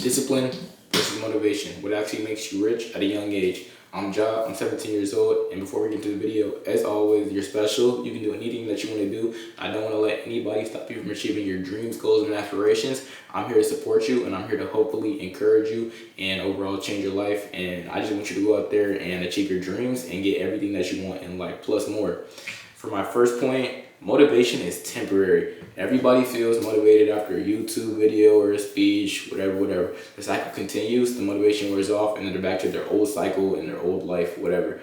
Discipline versus motivation. What actually makes you rich at a young age? I'm Ja, I'm 17 years old, and before we get into the video, as always, you're special. You can do anything that you want to do. I don't want to let anybody stop you from achieving your dreams, goals, and aspirations. I'm here to support you, and I'm here to hopefully encourage you and overall change your life. And I just want you to go out there and achieve your dreams and get everything that you want in life, plus more. For my first point, motivation is temporary. Everybody feels motivated after a YouTube video or a speech, whatever. The cycle continues, the motivation wears off, and then they're back to their old cycle and their old life, whatever.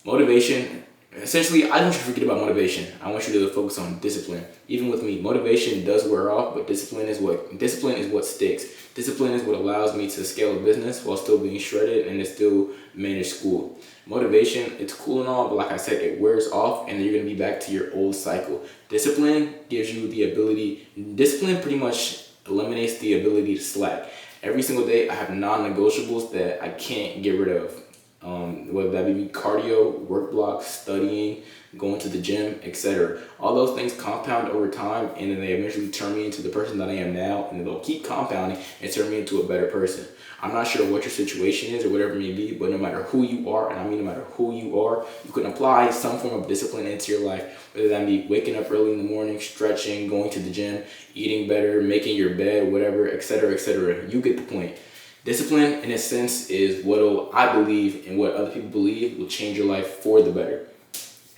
Motivation, essentially, I don't want you to forget about motivation. I want you to focus on discipline. Even with me, motivation does wear off, but discipline is what sticks. Discipline is what allows me to scale a business while still being shredded and to still manage school. Motivation, it's cool and all, but like I said, it wears off and then you're going to be back to your old cycle. Discipline gives you the ability, discipline pretty much eliminates the ability to slack. Every single day I have non-negotiables that I can't get rid of. Whether that be cardio, work blocks, studying, going to the gym, etc. All those things compound over time and then they eventually turn me into the person that I am now, and they'll keep compounding and turn me into a better person. I'm not sure what your situation is or whatever it may be, but no matter who you are, and I mean no matter who you are, you can apply some form of discipline into your life, whether that be waking up early in the morning, stretching, going to the gym, eating better, making your bed, whatever, etc., etc. You get the point. Discipline, in a sense, is what I believe and what other people believe will change your life for the better.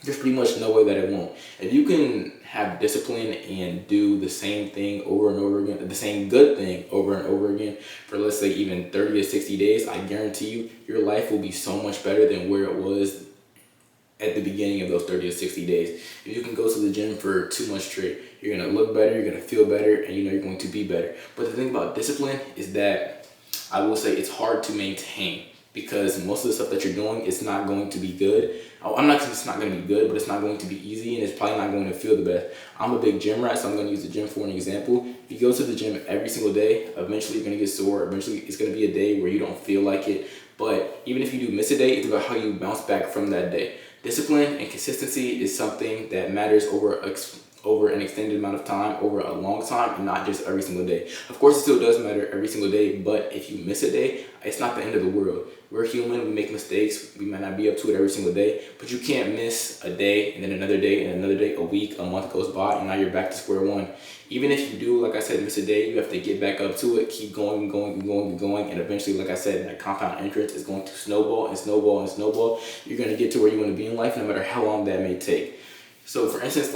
There's pretty much no way that it won't. If you can have discipline and do the same thing over and over again, the same good thing over and over again for, let's say, even 30 to 60 days, I guarantee you, your life will be so much better than where it was at the beginning of those 30 to 60 days. If you can go to the gym for 2 months straight, you're going to look better, you're going to feel better, and you're going to be better. But the thing about discipline is that I will say it's hard to maintain, because most of the stuff that you're doing is not going to be good. I'm not saying it's not going to be good, but it's not going to be easy, and it's probably not going to feel the best. I'm a big gym rat, so I'm going to use the gym for an example. If you go to the gym every single day, eventually you're going to get sore. Eventually it's going to be a day where you don't feel like it. But even if you do miss a day, it's about how you bounce back from that day. Discipline and consistency is something that matters over an extended amount of time, over a long time, and not just every single day. Of course, it still does matter every single day, but if you miss a day, it's not the end of the world. We're human, we make mistakes, we might not be up to it every single day, but you can't miss a day, and then another day, and another day, a week, a month goes by, and now you're back to square one. Even if you do, like I said, miss a day, you have to get back up to it, keep going and going and going and going, and eventually, like I said, that compound interest is going to snowball and snowball and snowball. You're going to get to where you want to be in life, no matter how long that may take. So, for instance,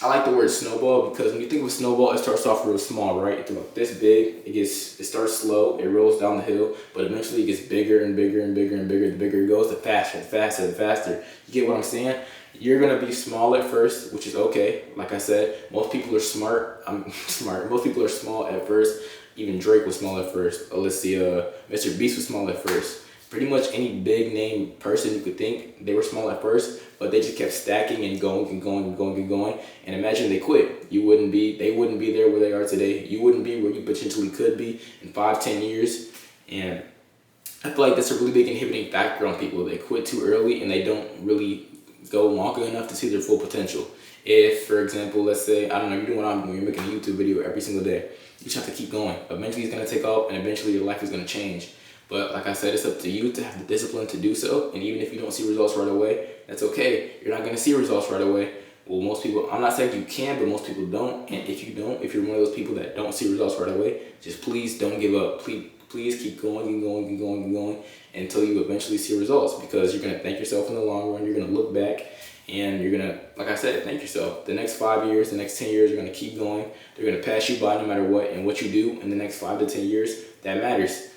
I like the word snowball because when you think of a snowball, it starts off real small, right? It's about this big. It starts slow. It rolls down the hill, but eventually it gets bigger and bigger and bigger and bigger. The bigger it goes, the faster, the faster, the faster. You get what I'm saying? You're gonna be small at first, which is okay. Like I said, most people are smart. I'm smart. Most people are small at first. Even Drake was small at first. Mr. Beast was small at first. Pretty much any big name person you could think, they were small at first, but they just kept stacking and going and going and going and going. And imagine they quit. They wouldn't be there where they are today. You wouldn't be where you potentially could be in 5-10 years. And I feel like that's a really big inhibiting factor on people. They quit too early and they don't really go long enough to see their full potential. If, for example, let's say, I don't know, you're doing what I'm doing, you're making a YouTube video every single day. You just have to keep going. Eventually it's gonna take off and eventually your life is gonna change. But like I said, it's up to you to have the discipline to do so. And even if you don't see results right away, that's okay. You're not going to see results right away. Well, most people, I'm not saying you can, but most people don't. And if you're one of those people that don't see results right away, just please don't give up. Please keep going and going and going and going until you eventually see results, because you're going to thank yourself in the long run. You're going to look back and you're going to, like I said, thank yourself. The next 5 years, the next 10 years, you're going to keep going. They're going to pass you by no matter what. And what you do in the next 5 to 10 years, that matters.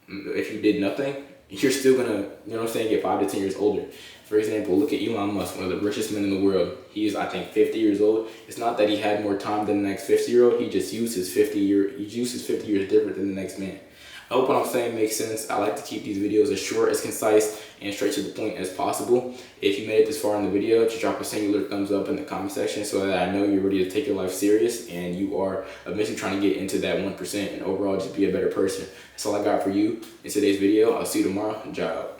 If you did nothing, you're still gonna, get 5 to 10 years older. For example, look at Elon Musk, one of the richest men in the world. He is, I think, 50 years old. It's not that he had more time than the next 50-year-old. He just used his 50 years different than the next man. I hope what I'm saying makes sense. I like to keep these videos as short, as concise, and straight to the point as possible. If you made it this far in the video, just drop a singular thumbs up in the comment section so that I know you're ready to take your life serious and you are eventually trying to get into that 1% and overall just be a better person. That's all I got for you in today's video. I'll see you tomorrow. Ciao.